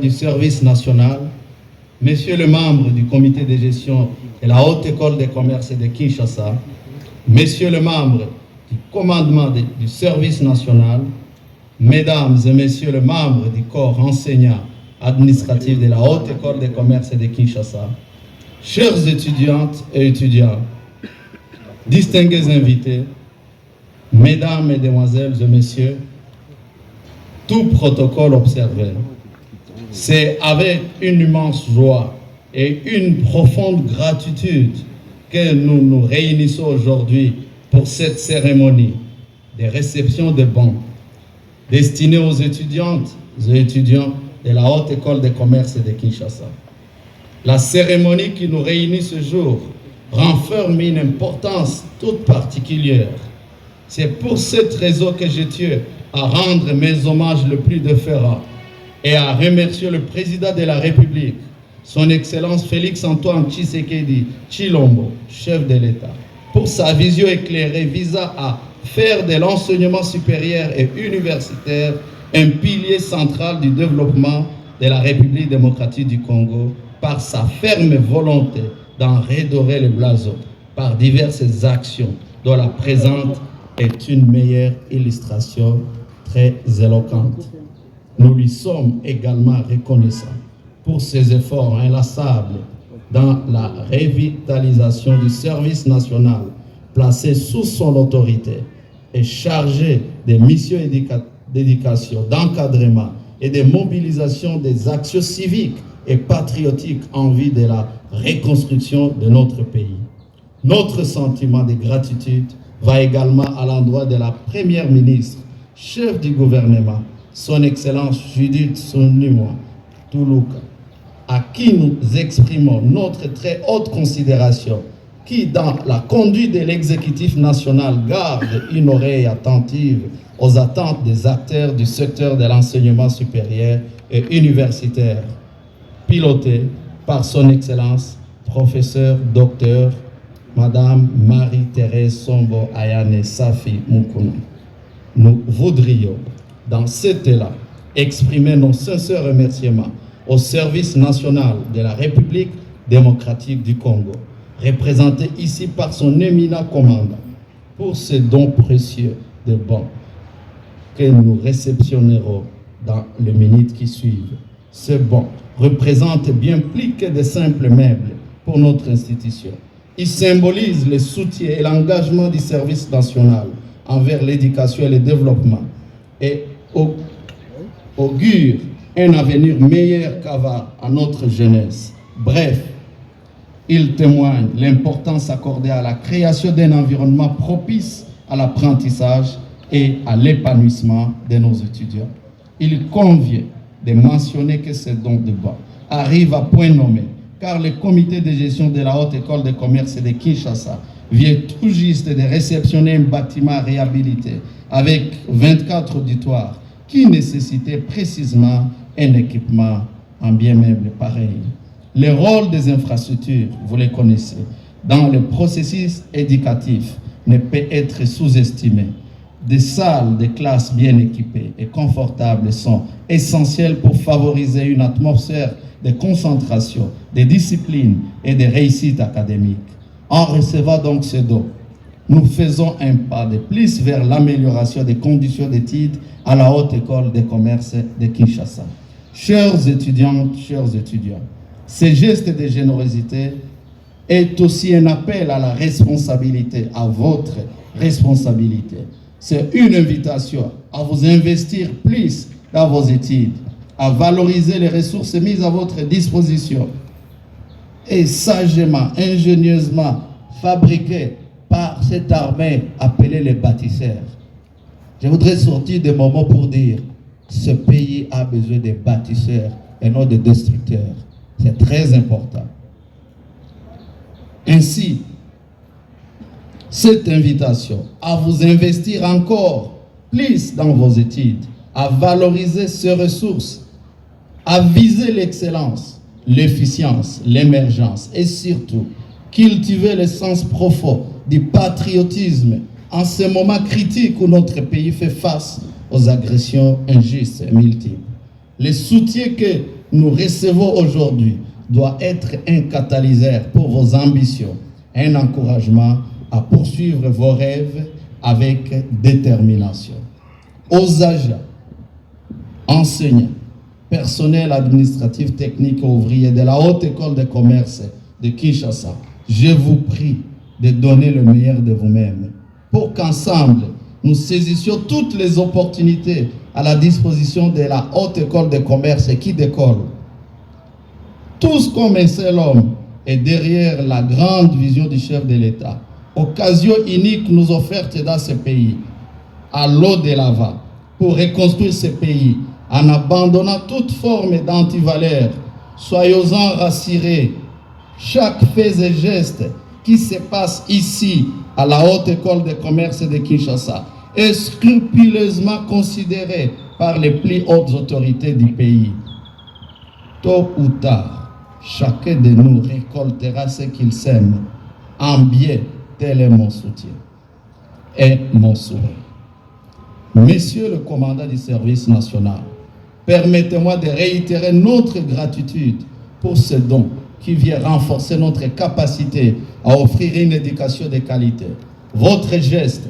du service national, Messieurs les membres du comité de gestion de la Haute École de commerce de Kinshasa, Messieurs les membres du commandement du service national, Mesdames et Messieurs les membres du corps enseignant administratif de la Haute École de commerce de Kinshasa, chères étudiantes et étudiants, distingués invités, Mesdames, Mesdemoiselles et Messieurs, tout protocole observé. C'est avec une immense joie et une profonde gratitude que nous nous réunissons aujourd'hui pour cette cérémonie de réception de bons destinée aux étudiantes et étudiants de la Haute École de commerce de Kinshasa. La cérémonie qui nous réunit ce jour renferme une importance toute particulière. C'est pour cette raison que je tiens à rendre mes hommages le plus déférents et à remercier le président de la République, son Excellence Félix-Antoine Tshisekedi Tshilombo, chef de l'État, pour sa vision éclairée visant à faire de l'enseignement supérieur et universitaire un pilier central du développement de la République démocratique du Congo par sa ferme volonté d'en redorer le blason par diverses actions dont la présente est une meilleure illustration très éloquente. Nous lui sommes également reconnaissants pour ses efforts inlassables dans la revitalisation du service national placé sous son autorité et chargé des missions d'éducation, d'encadrement et de mobilisation des actions civiques et patriotiques en vue de la reconstruction de notre pays. Notre sentiment de gratitude va également à l'endroit de la Première ministre, chef du gouvernement, son Excellence Judith Suminwa Tuluka, à qui nous exprimons notre très haute considération, qui, dans la conduite de l'exécutif national, garde une oreille attentive aux attentes des acteurs du secteur de l'enseignement supérieur et universitaire, piloté par son Excellence, professeur, docteur, Madame Marie-Thérèse Sombo Ayane Safi Mukuna. Nous voudrions, dans cet élan, exprimer nos sincères remerciements au service national de la République démocratique du Congo, représenté ici par son éminent commandant, pour ces dons précieux de bons que nous réceptionnerons dans les minutes qui suivent. Ce bon représente bien plus que de simples meubles pour notre institution. Il symbolise le soutien et l'engagement du service national envers l'éducation et le développement et augure un avenir meilleur qu'avant à notre jeunesse. Bref, il témoigne l'importance accordée à la création d'un environnement propice à l'apprentissage et à l'épanouissement de nos étudiants. Il convient de mentionner que ce don de bas arrive à point nommé, car le comité de gestion de la Haute École de commerce de Kinshasa vient tout juste de réceptionner un bâtiment réhabilité avec 24 auditoires qui nécessitait précisément un équipement en bien meuble pareil. Le rôle des infrastructures, vous les connaissez, dans le processus éducatif ne peut être sous-estimé. Des salles de classe bien équipées et confortables sont essentielles pour favoriser une atmosphère de concentration, de discipline et de réussite académique. En recevant donc ce don, nous faisons un pas de plus vers l'amélioration des conditions d'études à la Haute École de commerce de Kinshasa. Chers étudiantes, chers étudiants, ce geste de générosité est aussi un appel à la responsabilité, à votre responsabilité. C'est une invitation à vous investir plus dans vos études, à valoriser les ressources mises à votre disposition et sagement, ingénieusement fabriquées par cette armée appelée les bâtisseurs. Je voudrais sortir des moments pour dire ce pays a besoin de bâtisseurs et non de destructeurs. C'est très important. Ainsi, cette invitation à vous investir encore plus dans vos études, à valoriser ces ressources, à viser l'excellence, l'efficience, l'émergence et surtout cultiver le sens profond du patriotisme en ce moment critique où notre pays fait face aux agressions injustes et multiples. Le soutien que nous recevons aujourd'hui doit être un catalyseur pour vos ambitions, un encouragement à poursuivre vos rêves avec détermination. Aux agents, enseignants, personnel administratif, technique et ouvrier de la Haute École de Commerce de Kinshasa, je vous prie de donner le meilleur de vous-même pour qu'ensemble, nous saisissions toutes les opportunités à la disposition de la Haute École de Commerce qui décolle. Tous comme un seul homme et derrière la grande vision du chef de l'État. Occasion unique nous offerte dans ce pays, à l'eau de lava, pour reconstruire ce pays en abandonnant toute forme d'antivaleur. Soyons-en rassurés, chaque fait et geste qui se passe ici, à la Haute École de Commerce de Kinshasa, est scrupuleusement considéré par les plus hautes autorités du pays. Tôt ou tard, chacun de nous récoltera ce qu'il sème. En bien, tel est mon soutien et mon souhait. Monsieur le commandant du service national, permettez-moi de réitérer notre gratitude pour ce don qui vient renforcer notre capacité à offrir une éducation de qualité. Votre geste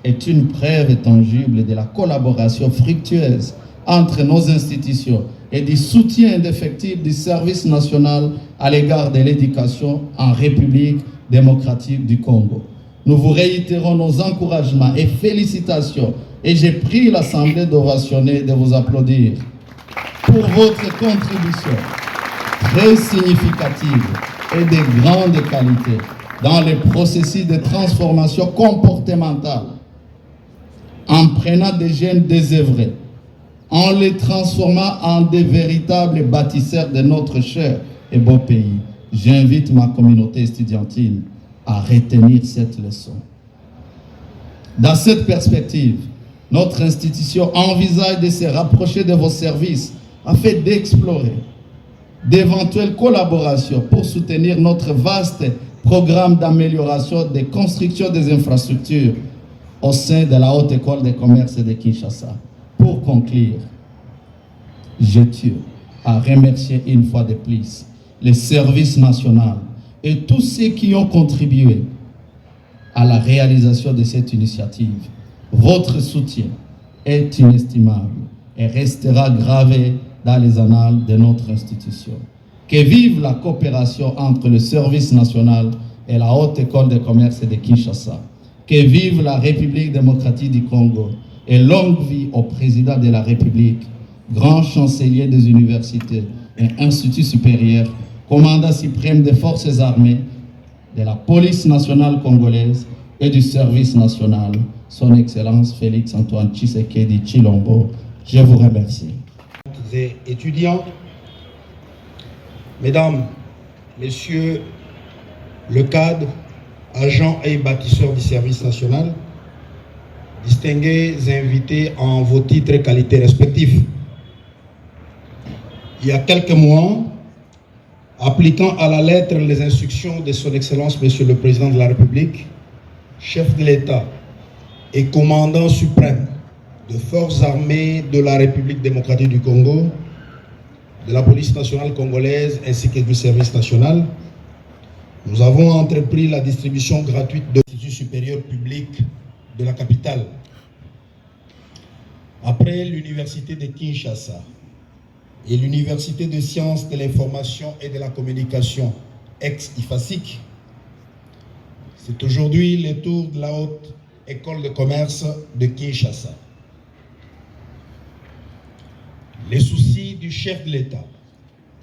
est une preuve tangible de la collaboration fructueuse entre nos institutions et du soutien indéfectible du service national à l'égard de l'éducation en République démocratique du Congo. Nous vous réitérons nos encouragements et félicitations et j'ai pris l'Assemblée d'ovationner et de vous applaudir pour votre contribution très significative et de grande qualité dans les processus de transformation comportementale en prenant des jeunes désœuvrés, en les transformant en des véritables bâtisseurs de notre cher et beau pays. J'invite ma communauté estudiantine à retenir cette leçon. Dans cette perspective, notre institution envisage de se rapprocher de vos services afin d'explorer d'éventuelles collaborations pour soutenir notre vaste programme d'amélioration des constructions des infrastructures au sein de la Haute École de Commerce de Kinshasa. Pour conclure, je tiens à remercier une fois de plus le service national et tous ceux qui ont contribué à la réalisation de cette initiative. Votre soutien est inestimable et restera gravé dans les annales de notre institution. Que vive la coopération entre le service national et la Haute École de Commerce de Kinshasa. Que vive la République démocratique du Congo et longue vie au président de la République, grand chancelier des universités et instituts supérieurs, commandant suprême des forces armées, de la police nationale congolaise et du service national, son Excellence Félix Antoine Tshisekedi Tshilombo. Je vous remercie. Et étudiants, mesdames, messieurs, le cadre, agents et bâtisseurs du service national, distingués invités en vos titres et qualités respectifs. Il y a quelques mois, appliquant à la lettre les instructions de son Excellence Monsieur le Président de la République, chef de l'État et commandant suprême de forces armées de la République démocratique du Congo, de la police nationale congolaise ainsi que du service national, nous avons entrepris la distribution gratuite de l'institut supérieur public de la capitale. Après l'université de Kinshasa et l'université de sciences de l'information et de la communication ex-IFASIC, c'est aujourd'hui le tour de la Haute École de Commerce de Kinshasa. Les soucis du chef de l'État,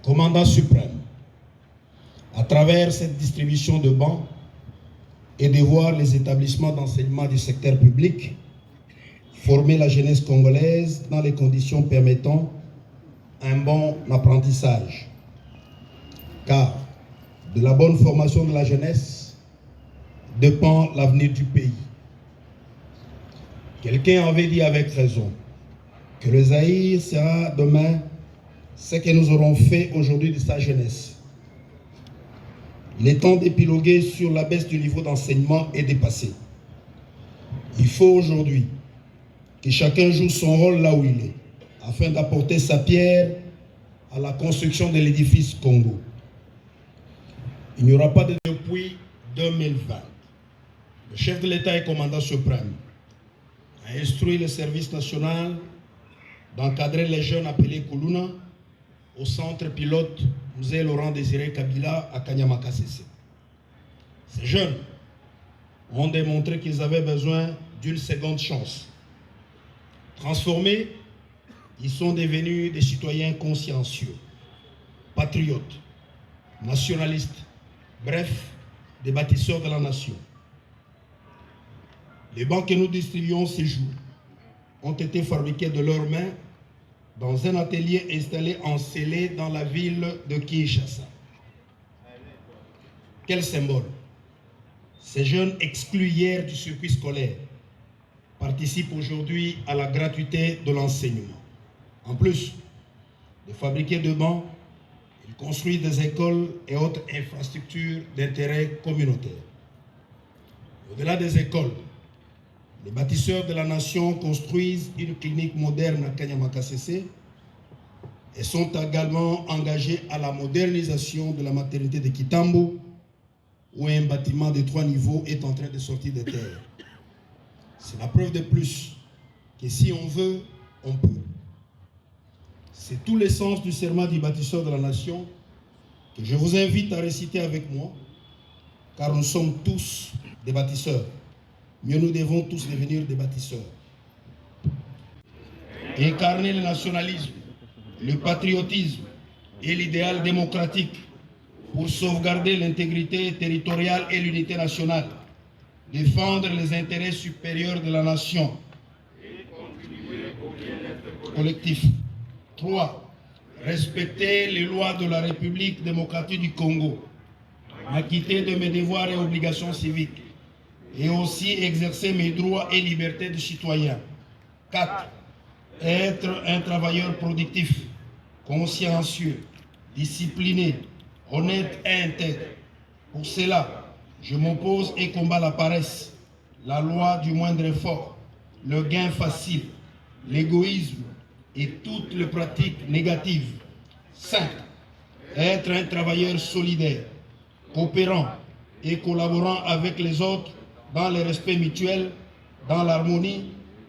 commandant suprême, à travers cette distribution de bancs et de voir les établissements d'enseignement du secteur public former la jeunesse congolaise dans les conditions permettant un bon apprentissage. Car de la bonne formation de la jeunesse dépend l'avenir du pays. Quelqu'un avait dit avec raison que le Zaïre sera demain ce que nous aurons fait aujourd'hui de sa jeunesse. Il est temps d'épiloguer sur la baisse du niveau d'enseignement est dépassé. Il faut aujourd'hui que chacun joue son rôle là où il est, afin d'apporter sa pierre à la construction de l'édifice Congo. Il n'y aura pas de depuis 2020. Le chef de l'État et commandant suprême a instruit le service national d'encadrer les jeunes appelés Koulouna au centre pilote Musée Laurent Désiré Kabila à Kanyama-Kasese. Ces jeunes ont démontré qu'ils avaient besoin d'une seconde chance. Transformés, ils sont devenus des citoyens consciencieux, patriotes, nationalistes, bref, des bâtisseurs de la nation. Les bancs que nous distribuons ces jours ont été fabriqués de leurs mains dans un atelier installé en Sélé dans la ville de Kinshasa. Quel symbole! Ces jeunes exclus hier du circuit scolaire participent aujourd'hui à la gratuité de l'enseignement. En plus de fabriquer de bancs, ils construisent des écoles et autres infrastructures d'intérêt communautaire. Au-delà des écoles, les bâtisseurs de la nation construisent une clinique moderne à Kanyama-Kasese et sont également engagés à la modernisation de la maternité de Kitambo, où un bâtiment de 3 niveaux est en train de sortir de terre. C'est la preuve de plus que si on veut, on peut. C'est tout l'essence du serment du bâtisseur de la nation que je vous invite à réciter avec moi, car nous sommes tous des bâtisseurs. Mieux, nous devons tous devenir des bâtisseurs. Incarner le nationalisme, le patriotisme et l'idéal démocratique pour sauvegarder l'intégrité territoriale et l'unité nationale, défendre les intérêts supérieurs de la nation et contribuer au bien-être collectif. 3. Respecter les lois de la République démocratique du Congo, m'acquitter de mes devoirs et obligations civiques, et aussi exercer mes droits et libertés de citoyen. 4. Être un travailleur productif, consciencieux, discipliné, honnête et intègre. Pour cela, je m'oppose et combats la paresse, la loi du moindre effort, le gain facile, l'égoïsme et toutes les pratiques négatives. 5. Être un travailleur solidaire, coopérant et collaborant avec les autres dans le respect mutuel, dans l'harmonie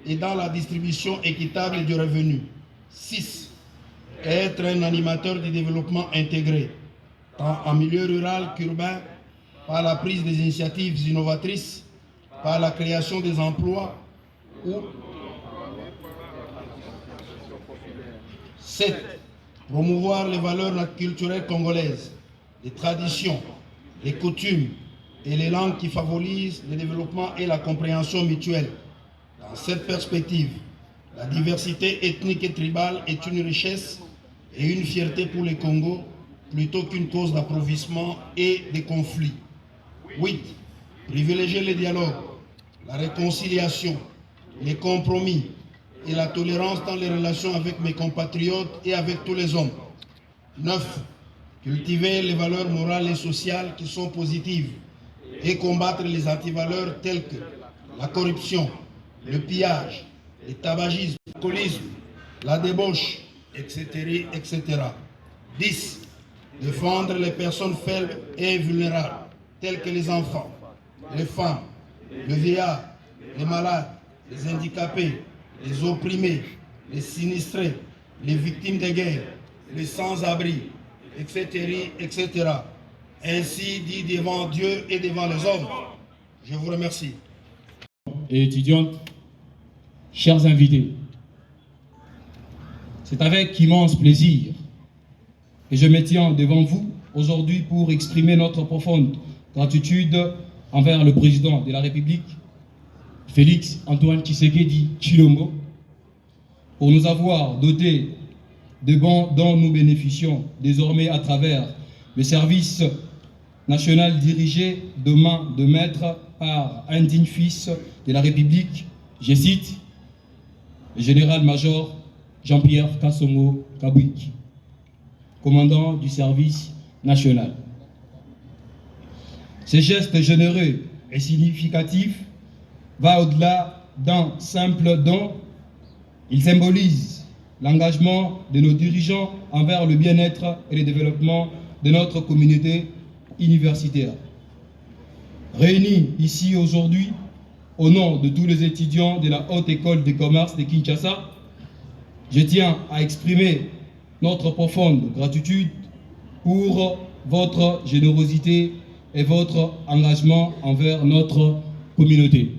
et dans la distribution équitable du revenu. 6. Être un animateur du développement intégré, tant en milieu rural qu'urbain, par la prise des initiatives innovatrices, par la création des emplois ou 7. Promouvoir les valeurs culturelles congolaises, les traditions, les coutumes et les langues qui favorisent le développement et la compréhension mutuelle. Dans cette perspective, la diversité ethnique et tribale est une richesse et une fierté pour le Congo, plutôt qu'une cause d'appauvrissement et de conflits. 8. Privilégier le dialogue, la réconciliation, les compromis et la tolérance dans les relations avec mes compatriotes et avec tous les hommes. 9. Cultiver les valeurs morales et sociales qui sont positives et combattre les antivaleurs telles que la corruption, le pillage, le tabagisme, l'alcoolisme, la débauche, etc., etc. 10. Défendre les personnes faibles et vulnérables, telles que les enfants, les femmes, les vieillards, les malades, les handicapés, les opprimés, les sinistrés, les victimes de guerre, les sans-abri, etc., etc. Ainsi dit devant Dieu et devant les hommes. Je vous remercie. Et étudiantes, chers invités, c'est avec immense plaisir que je me tiens devant vous aujourd'hui pour exprimer notre profonde gratitude envers le président de la République, Félix Antoine Tshisekedi Tshilombo, pour nous avoir doté de bons dont nous bénéficions désormais à travers le service national dirigé de main de maître par un digne fils de la République, je cite, le général-major Jean-Pierre Kassongo Kabwiki, commandant du service national. Ce geste généreux et significatif va au-delà d'un simple don. Il symbolise l'engagement de nos dirigeants envers le bien-être et le développement de notre communauté universitaire. Réunis ici aujourd'hui, au nom de tous les étudiants de la Haute École de Commerce de Kinshasa, je tiens à exprimer notre profonde gratitude pour votre générosité et votre engagement envers notre communauté.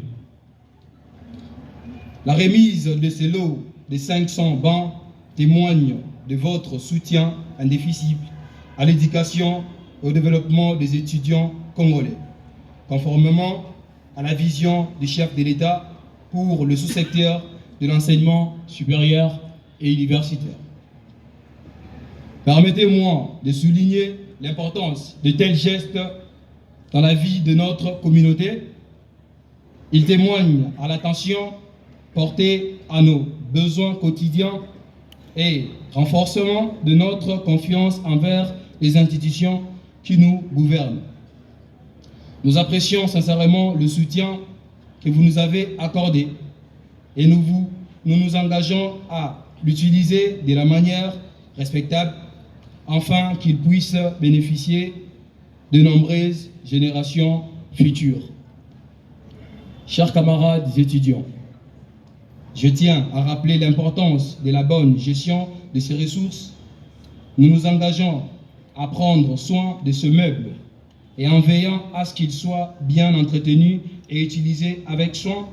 La remise de ces lots de 500 bancs témoigne de votre soutien indéfectible à l'éducation et au développement des étudiants congolais, conformément à la vision du chef de l'État pour le sous-secteur de l'enseignement supérieur et universitaire. Permettez-moi de souligner l'importance de tels gestes dans la vie de notre communauté. Ils témoignent à l'attention portée à nos besoins quotidiens et renforcement de notre confiance envers les institutions qui nous gouvernent. Nous apprécions sincèrement le soutien que vous nous avez accordé et nous nous engageons à l'utiliser de la manière respectable afin qu'il puisse bénéficier de nombreuses générations futures. Chers camarades étudiants, je tiens à rappeler l'importance de la bonne gestion de ces ressources. Nous nous engageons à prendre soin de ce meuble et en veillant à ce qu'il soit bien entretenu et utilisé avec soin,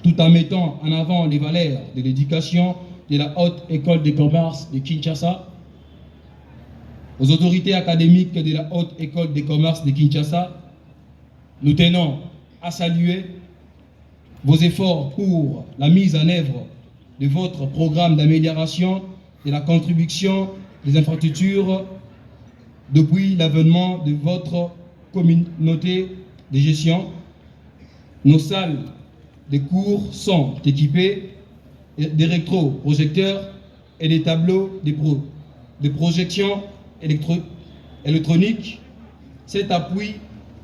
tout en mettant en avant les valeurs de l'éducation de la Haute École de Commerce de Kinshasa. Aux autorités académiques de la Haute École de Commerce de Kinshasa, nous tenons à saluer vos efforts pour la mise en œuvre de votre programme d'amélioration de la contribution des infrastructures depuis l'avènement de votre communauté de gestion. Nos salles de cours sont équipées des rétroprojecteurs et des tableaux de projection électronique. Cet appui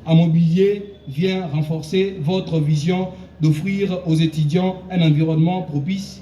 en mobilier vient renforcer votre vision d'offrir aux étudiants un environnement propice